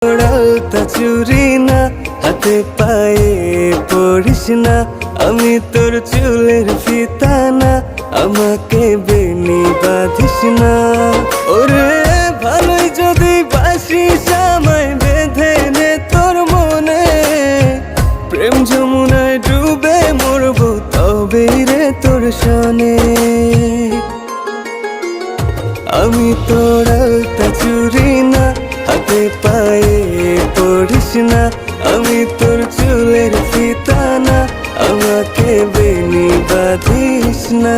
আলতা চুরি না, হাতে পায়ে পড়িস না, আমি তোর চুলের ফিতা না, আমাকে বেনি বাঁধিস না। ওরে ভালোই যদি বাসিস আমায় বেঁধে নে তোর মনে, প্রেম যমুনায় ডুবে মরবো তবে রে তোর শোনে। আমি তোর আলতা চুরি না, হাতে পায়ে পড়িস না, আমি তোর চুলের ফিতা না, আমাকে বেনি বাঁধিস না।